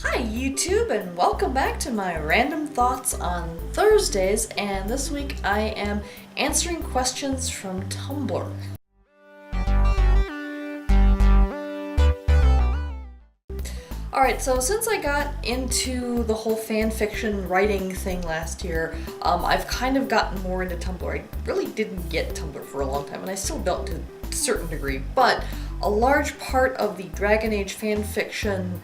Hi YouTube, and welcome back to my random thoughts on Thursdays, and this week I am answering questions from Tumblr. Alright, so since I got into the whole fan fiction writing thing last year, I've kind of gotten more into Tumblr. I really didn't get Tumblr for a long time, and I still don't to a certain degree, but a large part of the Dragon Age fan fiction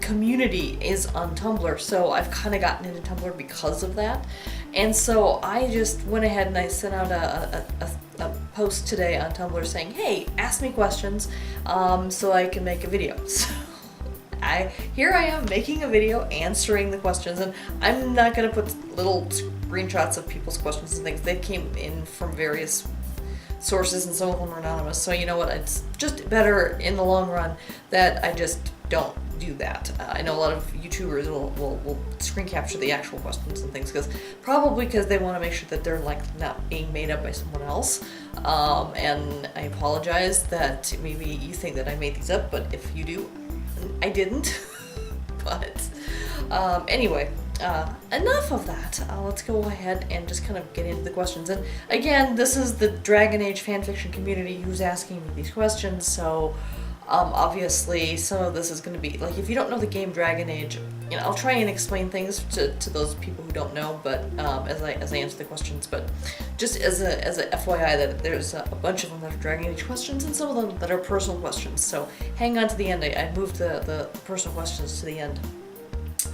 community is on Tumblr, so I've kind of gotten into Tumblr because of that. And so I just went ahead and I sent out a post today on Tumblr saying, hey, ask me questions so I can make a video. So here I am making a video answering the questions, and I'm not going to put little screenshots of people's questions and things. They came in from various sources and some of them are anonymous, so you know what, it's just better in the long run that I just don't do that. I know a lot of YouTubers will screen capture the actual questions and things, probably because they want to make sure that they're like not being made up by someone else. And I apologize that maybe you think that I made these up, but if you do, I didn't. But anyway, enough of that. Let's go ahead and just kind of get into the questions. And again, this is the Dragon Age fanfiction community who's asking me these questions, so obviously some of this is going to be, like, if you don't know the game Dragon Age, you know, I'll try and explain things to those people who don't know, but as I answer the questions, but just as a FYI that there's a bunch of them that are Dragon Age questions and some of them that are personal questions, so hang on to the end. I moved the personal questions to the end.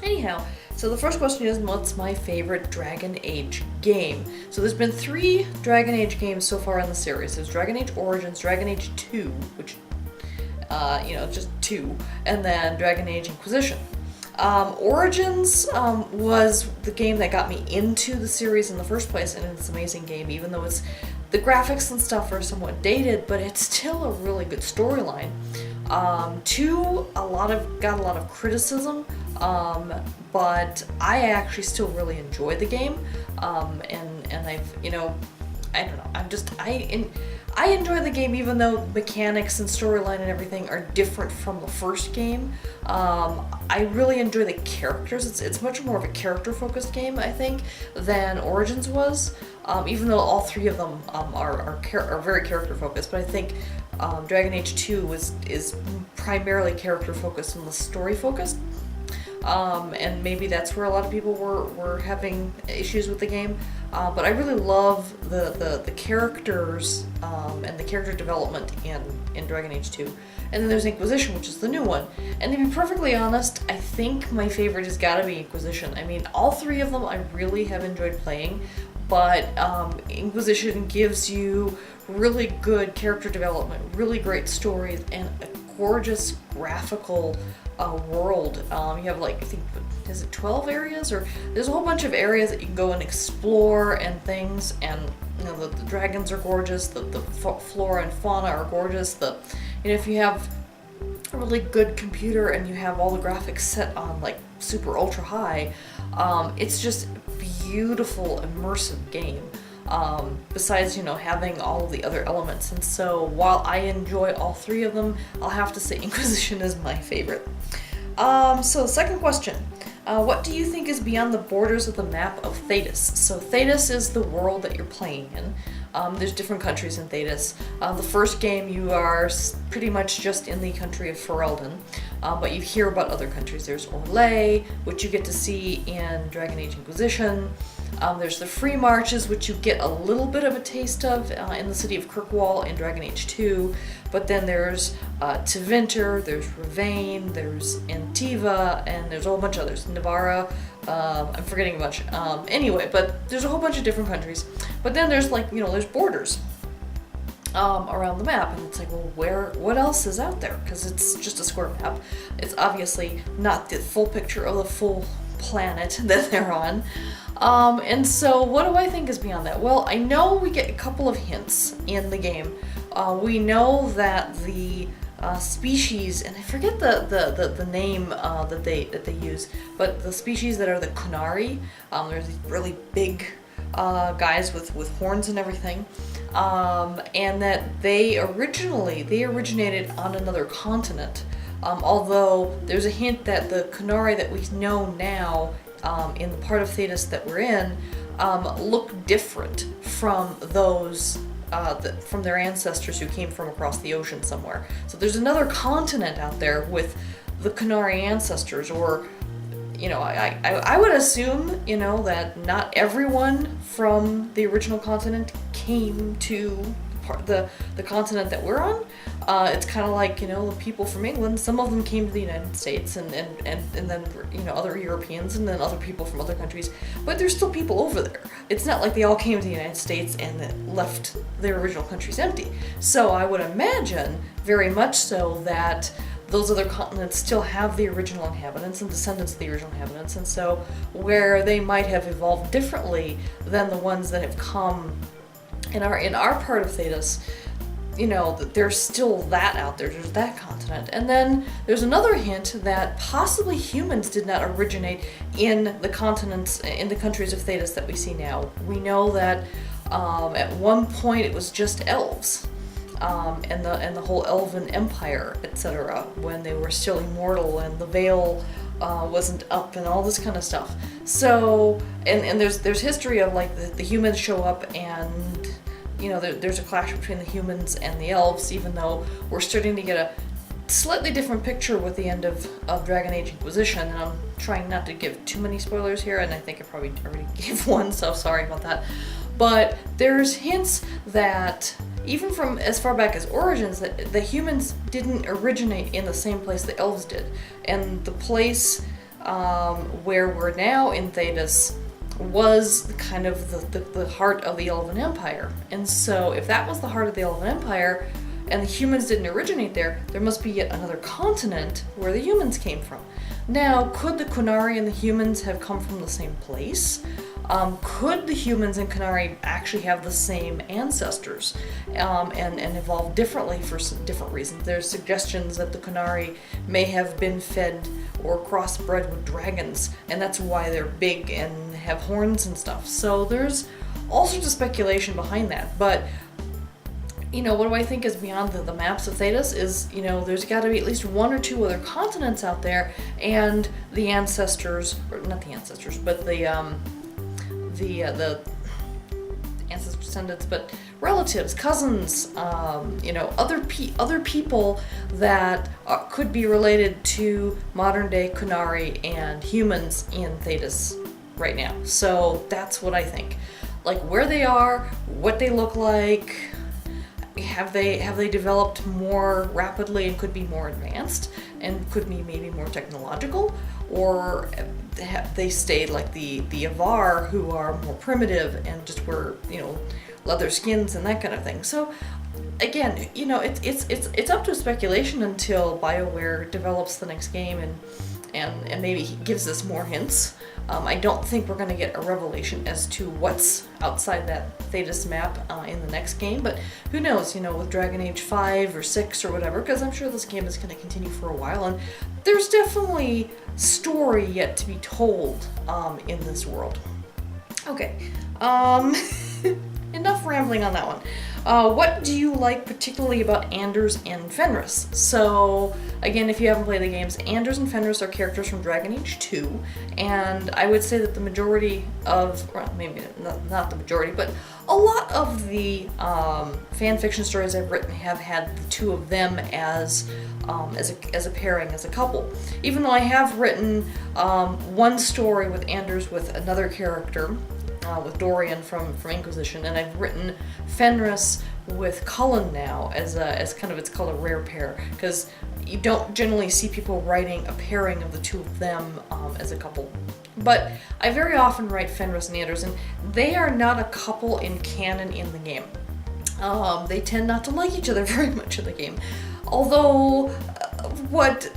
Anyhow, so the first question is, what's my favorite Dragon Age game? So there's been 3 Dragon Age games so far in the series. There's Dragon Age Origins, Dragon Age 2, which, just 2, and then Dragon Age Inquisition. Origins was the game that got me into the series in the first place, and it's an amazing game, even though the graphics and stuff are somewhat dated, but it's still a really good storyline. 2 got a lot of criticism, but I actually still really enjoy the game, and I've, I don't know, I enjoy the game even though mechanics and storyline and everything are different from the first game. I really enjoy the characters. It's much more of a character-focused game, I think, than Origins was, even though all 3 of them are very character-focused, but I think Dragon Age 2 is primarily character-focused and less story-focused. And maybe that's where a lot of people were having issues with the game. But I really love the characters and the character development in Dragon Age 2. And then there's Inquisition, which is the new one. And to be perfectly honest, I think my favorite has got to be Inquisition. I mean, all 3 of them I really have enjoyed playing, but Inquisition gives you really good character development, really great stories, and a gorgeous graphical world. You have, like, I think, is it 12 areas? Or there's a whole bunch of areas that you can go and explore and things, and the dragons are gorgeous, the flora and fauna are gorgeous. If you have a really good computer and you have all the graphics set on like super ultra high, it's just a beautiful immersive game. Besides, having all of the other elements. And so while I enjoy all 3 of them, I'll have to say Inquisition is my favorite. So second question. What do you think is beyond the borders of the map of Thedas? So Thedas is the world that you're playing in. There's different countries in Thedas. The first game you are pretty much just in the country of Ferelden, but you hear about other countries. There's Orlais, which you get to see in Dragon Age Inquisition. There's the Free Marches, which you get a little bit of a taste of in the city of Kirkwall in Dragon Age 2, but then there's Tevinter, there's Ravain, there's Antiva, and there's a whole bunch of others. Navarra, I'm forgetting a bunch. Anyway, but there's a whole bunch of different countries. But then there's, like, there's borders around the map, and it's like, well, what else is out there? Because it's just a square map. It's obviously not the full picture of the full planet that they're on. And so what do I think is beyond that? Well, I know we get a couple of hints in the game. We know that the species, and I forget the name that they use, but the species that are the Kunari, there's these really big guys with horns and everything, and that they originated on another continent, Although there's a hint that the Qunari that we know now in the part of Thedas that we're in look different from those from their ancestors who came from across the ocean somewhere. So there's another continent out there with the Qunari ancestors, or I would assume, that not everyone from the original continent came to the continent that we're on. It's kind of like, the people from England, some of them came to the United States and then, other Europeans and then other people from other countries, but there's still people over there. It's not like they all came to the United States and left their original countries empty. So I would imagine very much so that those other continents still have the original inhabitants and descendants of the original inhabitants, and so where they might have evolved differently than the ones that have come in our part of Thedas, there's still that out there. There's that continent. And then there's another hint that possibly humans did not originate in the continents, in the countries of Thedas that we see now. We know that at one point it was just elves. And the whole elven empire, etc., when they were still immortal and the veil wasn't up and all this kind of stuff. So, and there's history of like the humans show up and there's a clash between the humans and the elves, even though we're starting to get a slightly different picture with the end of Dragon Age Inquisition, and I'm trying not to give too many spoilers here, and I think I probably already gave one, so sorry about that. But there's hints that even from as far back as Origins, that the humans didn't originate in the same place the elves did. And the place where we're now in Thedas was kind of the heart of the Elven Empire. And so if that was the heart of the Elven Empire, and the humans didn't originate there, there must be yet another continent where the humans came from. Now, could the Qunari and the humans have come from the same place? Could the humans and Qunari actually have the same ancestors and evolve differently for some different reasons? There's suggestions that the Qunari may have been fed or crossbred with dragons, and that's why they're big and have horns and stuff. So there's all sorts of speculation behind that. But what do I think is beyond the maps of Thedas is, there's got to be at least one or two other continents out there, and the ancestors, or not the ancestors, but the ancestors, descendants, but relatives, cousins, other people that could be related to modern day Qunari and humans in Thedas right now. So that's what I think. Like where they are, what they look like. Have they developed more rapidly and could be more advanced and could be maybe more technological, or have they stayed like the Avar, who are more primitive and just wear leather skins and that kind of thing. So again, it's up to speculation until BioWare develops the next game and maybe gives us more hints. I don't think we're going to get a revelation as to what's outside that Thedas map in the next game, but who knows, with Dragon Age 5 or 6 or whatever, because I'm sure this game is going to continue for a while, and there's definitely story yet to be told in this world. Okay, enough rambling on that one. What do you like particularly about Anders and Fenris? So, again, if you haven't played the games, Anders and Fenris are characters from Dragon Age 2, and I would say that the majority of, well, maybe not the majority, but a lot of the fan fiction stories I've written have had the two of them as a pairing, as a couple. Even though I have written one story with Anders with another character, with Dorian from Inquisition, and I've written Fenris with Cullen now as kind of its color rare pair, because you don't generally see people writing a pairing of the two of them as a couple. But I very often write Fenris and Anders, and they are not a couple in canon in the game. They tend not to like each other very much in the game. Although, what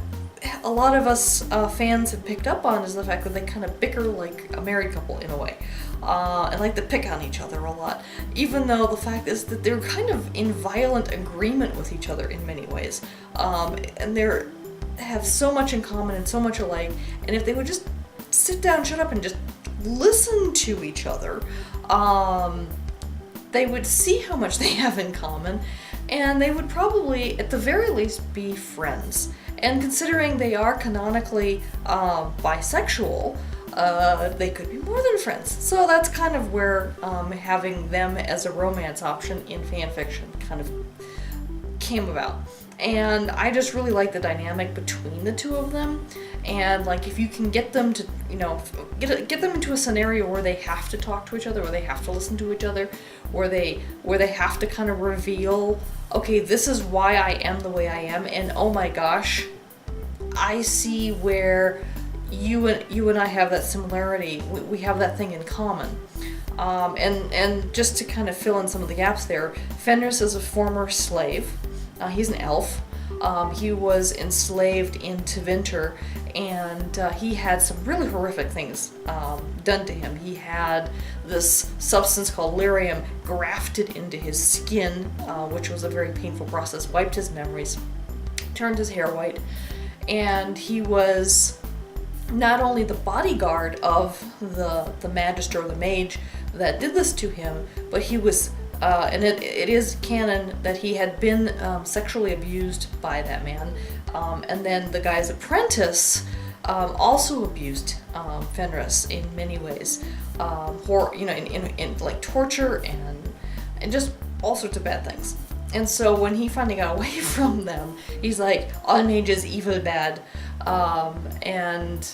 a lot of us fans have picked up on is the fact that they kind of bicker like a married couple in a way. And like to pick on each other a lot, even though the fact is that they're kind of in violent agreement with each other in many ways, and they have so much in common and so much alike, and if they would just sit down, shut up, and just listen to each other, they would see how much they have in common, and they would probably, at the very least, be friends. And considering they are canonically bisexual, they could be more than friends. So that's kind of where having them as a romance option in fan fiction kind of came about. And I just really like the dynamic between the two of them. And like, if you can get them to, you know, get them into a scenario where they have to talk to each other, where they have to listen to each other, where they have to kind of reveal, okay, this is why I am the way I am, and oh my gosh, I see where you and I have that similarity. We have that thing in common. And just to kind of fill in some of the gaps there, Fenris is a former slave. He's an elf. He was enslaved in Tevinter, and he had some really horrific things done to him. He had this substance called lyrium grafted into his skin, which was a very painful process, wiped his memories, turned his hair white, and he was not only the bodyguard of the magister or the mage that did this to him, but he was and it is canon that he had been sexually abused by that man, and then the guy's apprentice also abused Fenris in many ways, in like torture and just all sorts of bad things. And so when he finally got away from them, he's like, all mage is evil bad, and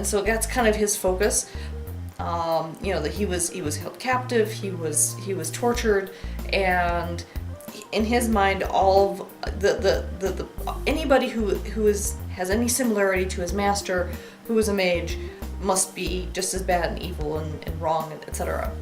so that's kind of his focus. That he was held captive, he was tortured, and in his mind, all of the anybody who has any similarity to his master, who is a mage, must be just as bad and evil and wrong, etc.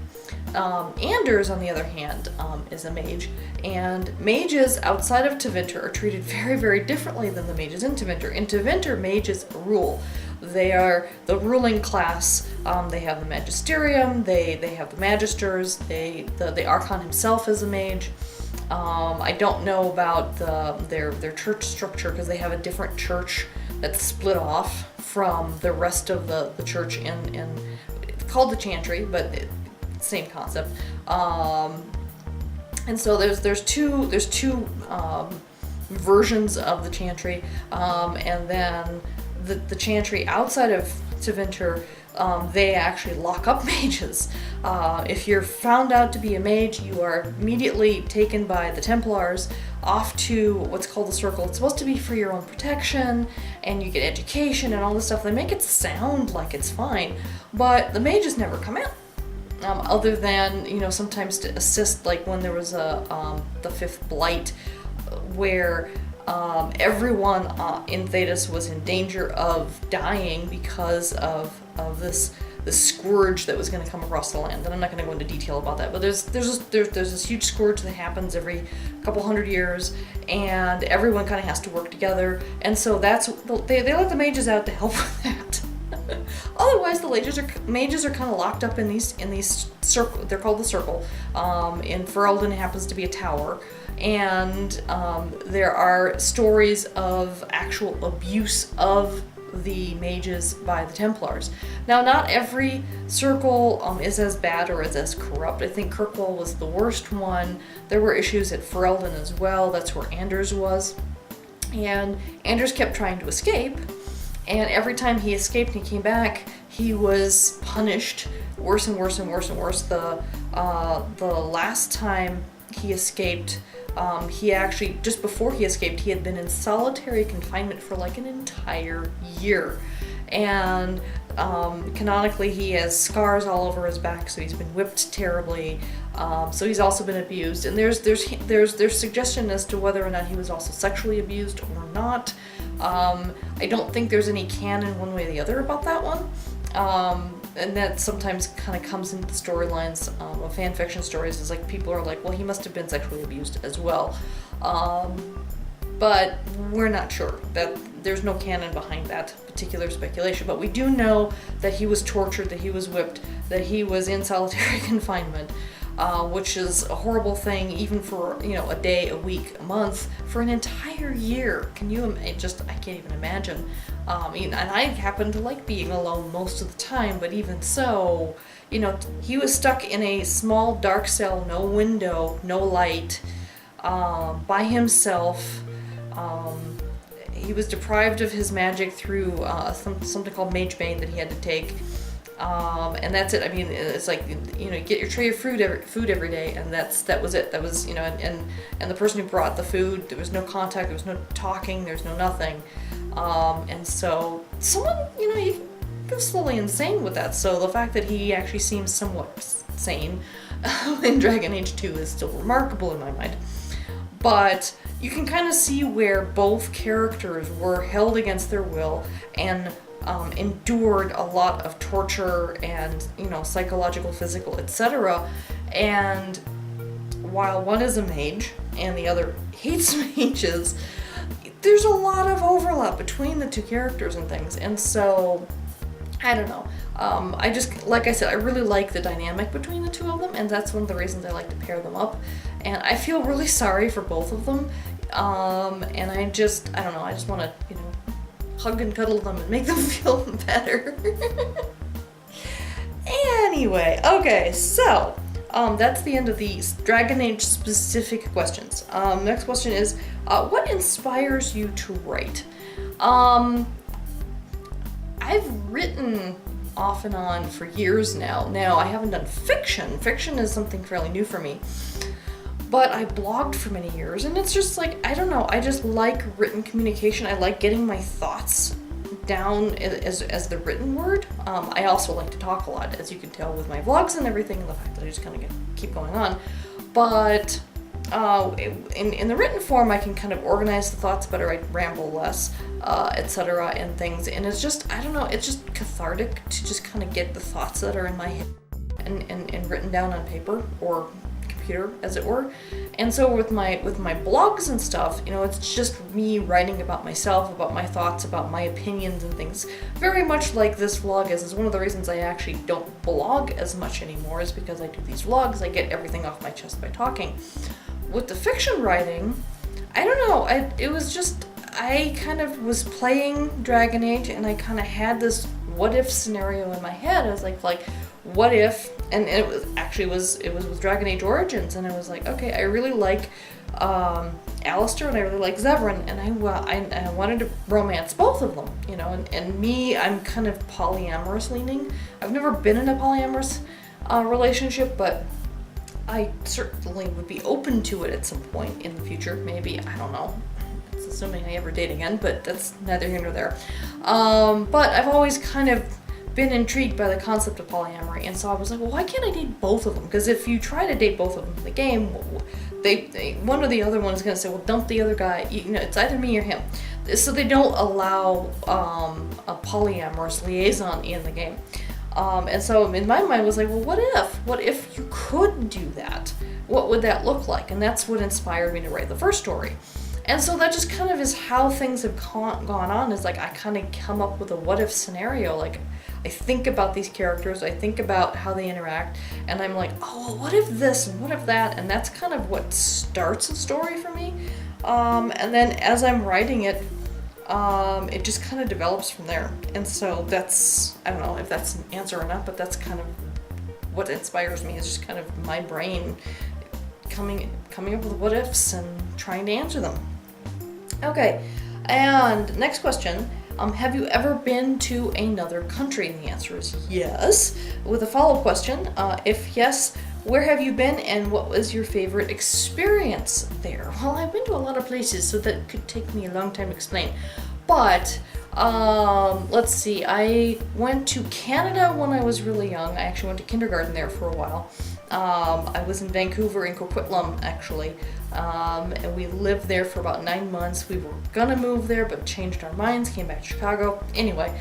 Anders, on the other hand, is a mage, and mages outside of Tevinter are treated very, very differently than the mages in Tevinter. In Tevinter, mages rule. They are the ruling class. They have the magisterium, they have the magisters, the archon himself is a mage. I don't know about their church structure, because they have a different church that's split off from the rest of the church in it's called the Chantry, but same concept. And so there's two versions of the Chantry, and then the Chantry outside of Tevinter, they actually lock up mages. If you're found out to be a mage, you are immediately taken by the Templars off to what's called the Circle. It's supposed to be for your own protection, and you get education and all this stuff. They make it sound like it's fine, but the mages never come out. Other than, sometimes to assist, like when there was the Fifth Blight, where everyone in Thedas was in danger of dying because of this scourge that was going to come across the land. And I'm not going to go into detail about that, but there's this huge scourge that happens every couple hundred years, and everyone kind of has to work together. And so they let the mages out to help with that. Otherwise, the mages are kind of locked up in these circle. They're called the Circle. In Ferelden, it happens to be a tower, and there are stories of actual abuse of the mages by the Templars. Now, not every circle is as bad or is as corrupt. I think Kirkwall was the worst one. There were issues at Ferelden as well. That's where Anders was, and Anders kept trying to escape. And every time he escaped and he came back, he was punished worse and worse and worse and worse. The last time he escaped, he actually, just before he escaped, he had been in solitary confinement for like an entire year. And canonically, he has scars all over his back, so he's been whipped terribly. So he's also been abused. And there's suggestion as to whether or not he was also sexually abused or not. I don't think there's any canon one way or the other about that one. And that sometimes kind of comes into the storylines of fan fiction stories, is like people are like, well, he must have been sexually abused as well. But we're not sure. That there's no canon behind that particular speculation. But we do know that he was tortured, that he was whipped, that he was in solitary confinement, which is a horrible thing, even for a day, a week, a month, for an entire year. Can you I can't even imagine. And I happen to like being alone most of the time, but even so, he was stuck in a small dark cell, no window, no light, by himself, he was deprived of his magic through something called Mage Bane that he had to take. And that's it. I mean, it's like, you know, you get your tray of food every day, and that was it. That was, you know, and the person who brought the food, there was no contact, there was no talking, there was no nothing. And so someone, you know, you go slowly insane with that. So the fact that he actually seems somewhat sane in Dragon Age 2 is still remarkable in my mind. But you can kind of see where both characters were held against their will and endured a lot of torture and, you know, psychological, physical, etc. And while one is a mage and the other hates mages, there's a lot of overlap between the two characters and things. And so, I don't know. I just, like I said, I really like the dynamic between the two of them, and that's one of the reasons I like to pair them up. And I feel really sorry for both of them. And I don't know, I just want to, you know, hug and cuddle them and make them feel better. Anyway, okay, so that's the end of these Dragon Age specific questions. Next question is, what inspires you to write? I've written off and on for years now. Now, I haven't done fiction. Fiction is something fairly new for me. But I blogged for many years, and it's just like, I don't know, I just like written communication. I like getting my thoughts down as the written word. I also like to talk a lot, as you can tell with my vlogs and everything, and the fact that I just kind of keep going on. But in the written form, I can kind of organize the thoughts better, I ramble less, etc. and things, and it's just, I don't know, it's just cathartic to just kind of get the thoughts that are in my head and written down on paper, or computer, as it were. And so with my blogs and stuff, you know, it's just me writing about myself, about my thoughts, about my opinions and things. Very much like this vlog is one of the reasons I actually don't blog as much anymore, is because I do these vlogs. I get everything off my chest by talking. With the fiction writing, I don't know, it was just, I kind of was playing Dragon Age, and I kind of had this what if scenario in my head. I was like what if, and it was with Dragon Age Origins, and I was like, okay, I really like Alistair and I really like Zevran, and I wanted to romance both of them, you know, and me, I'm kind of polyamorous leaning. I've never been in a polyamorous relationship, but I certainly would be open to it at some point in the future, maybe, I don't know. It's assuming I ever date again, but that's neither here nor there. But I've always kind of been intrigued by the concept of polyamory, and so I was like, well, why can't I date both of them? Because if you try to date both of them in the game, they one or the other one is going to say, well, dump the other guy, you know, it's either me or him. So they don't allow a polyamorous liaison in the game. And so in my mind was like, well, what if you could do that? What would that look like? And that's what inspired me to write the first story. And so that just kind of is how things have gone on, is like I kind of come up with a what if scenario. Like I think about these characters, I think about how they interact, and I'm like, oh, well, what if this and what if that? And that's kind of what starts a story for me. And then as I'm writing it, it just kind of develops from there. And so that's, I don't know if that's an answer or not, but that's kind of what inspires me, is just kind of my brain coming up with what ifs and trying to answer them. Okay, and next question. Have you ever been to another country? And the answer is yes. With a follow-up question, if yes, where have you been and what was your favorite experience there? Well, I've been to a lot of places, so that could take me a long time to explain. But let's see, I went to Canada when I was really young. I actually went to kindergarten there for a while. I was in Vancouver in Coquitlam, actually, and we lived there for about 9 months. We were gonna move there, but changed our minds, came back to Chicago. Anyway,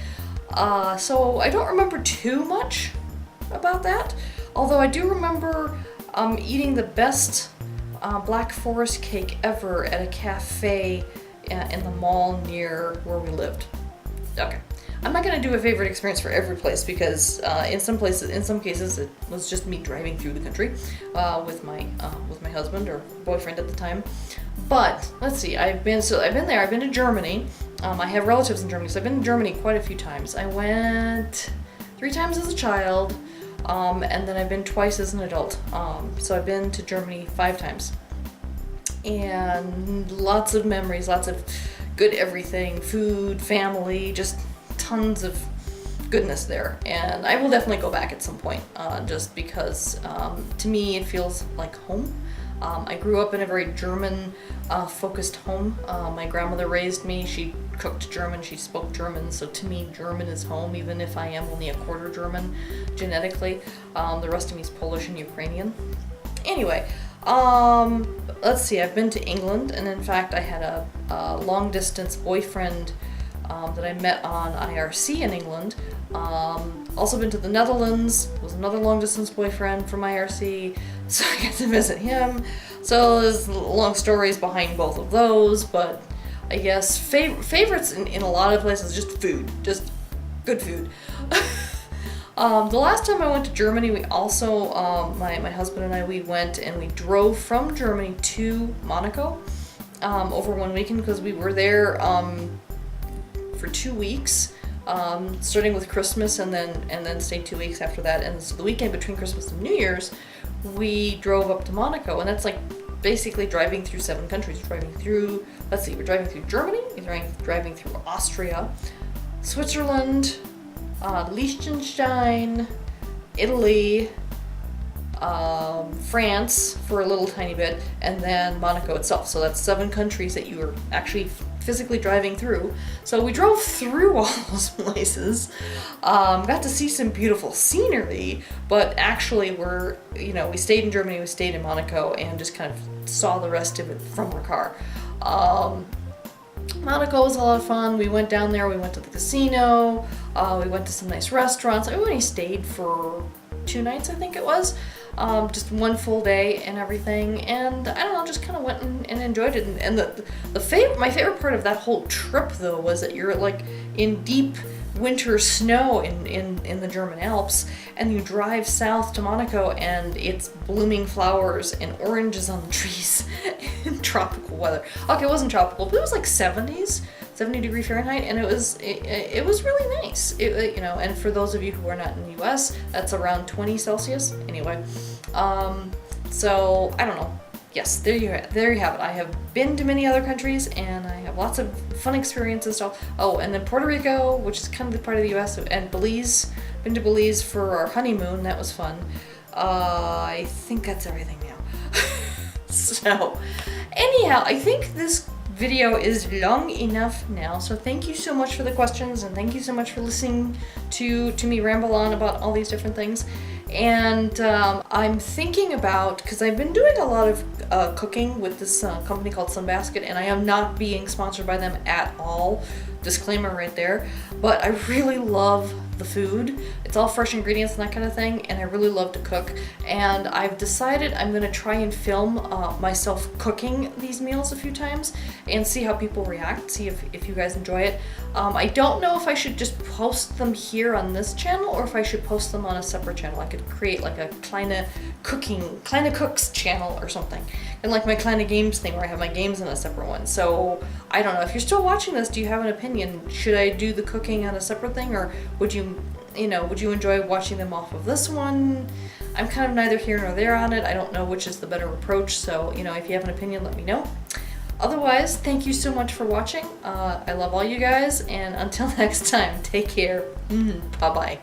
so I don't remember too much about that, although I do remember eating the best Black Forest cake ever at a cafe in the mall near where we lived. Okay. I'm not going to do a favorite experience for every place, because in some cases it was just me driving through the country with my husband or boyfriend at the time. But let's see, I've been there. I've been to Germany. I have relatives in Germany, so I've been to Germany quite a few times. I went 3 times as a child, and then I've been twice as an adult. So I've been to Germany 5 times, and lots of memories, lots of good everything, food, family, just tons of goodness there. And I will definitely go back at some point, just because to me it feels like home. I grew up in a very German focused home. My grandmother raised me, she cooked German, she spoke German, so to me German is home, even if I am only a quarter German genetically. The rest of me is Polish and Ukrainian. Anyway, let's see, I've been to England, and in fact I had a long distance boyfriend that I met on IRC in England. Also been to the Netherlands, was another long distance boyfriend from IRC, so I got to visit him. So there's long stories behind both of those, but I guess favorites in a lot of places, just food, just good food. The last time I went to Germany, we also, my husband and I, we went and we drove from Germany to Monaco over one weekend, because we were there for 2 weeks, starting with Christmas and then stayed 2 weeks after that. And so the weekend between Christmas and New Year's, we drove up to Monaco, and that's like basically driving through 7 countries. Driving through, let's see, we're driving through Germany, we're driving through Austria, Switzerland, Liechtenstein, Italy, France for a little tiny bit, and then Monaco itself. So that's 7 countries that you are actually physically driving through. So we drove through all those places, got to see some beautiful scenery, but actually we stayed in Germany, we stayed in Monaco, and just kind of saw the rest of it from our car. Monaco was a lot of fun. We went down there, we went to the casino, we went to some nice restaurants. I only stayed for 2 nights, I think it was. Just 1 full day and everything, and I don't know, just kind of went and enjoyed it. And my favorite part of that whole trip, though, was that you're like in deep winter snow in the German Alps, and you drive south to Monaco, and it's blooming flowers and oranges on the trees in tropical weather. Okay, it wasn't tropical, but it was like 70 degree Fahrenheit, and it was really nice. And for those of you who are not in the US, that's around 20 Celsius. Anyway, so I don't know. Yes, there you have it. I have been to many other countries, and I have lots of fun experiences. Oh, and then Puerto Rico, which is kind of the part of the US, and Belize. Been to Belize for our honeymoon. That was fun. I think that's everything now. So, anyhow, I think this video is long enough now, so thank you so much for the questions, and thank you so much for listening to me ramble on about all these different things. And I'm thinking about, because I've been doing a lot of cooking with this company called Sunbasket, and I am not being sponsored by them at all, disclaimer right there, but I really love the food. It's all fresh ingredients and that kind of thing, and I really love to cook, and I've decided I'm going to try and film myself cooking these meals a few times and see how people react, see if you guys enjoy it. I don't know if I should just post them here on this channel or if I should post them on a separate channel. I could create like a Kleine Cooks channel or something, and like my Kleineganz thing where I have my games in a separate one. So I don't know, if you're still watching this, do you have an opinion? Should I do the cooking on a separate thing, or would you enjoy watching them off of this one? I'm kind of neither here nor there on it. I don't know which is the better approach, so if you have an opinion, let me know. Otherwise, thank you so much for watching. I love all you guys, and until next time, take care. Bye-bye.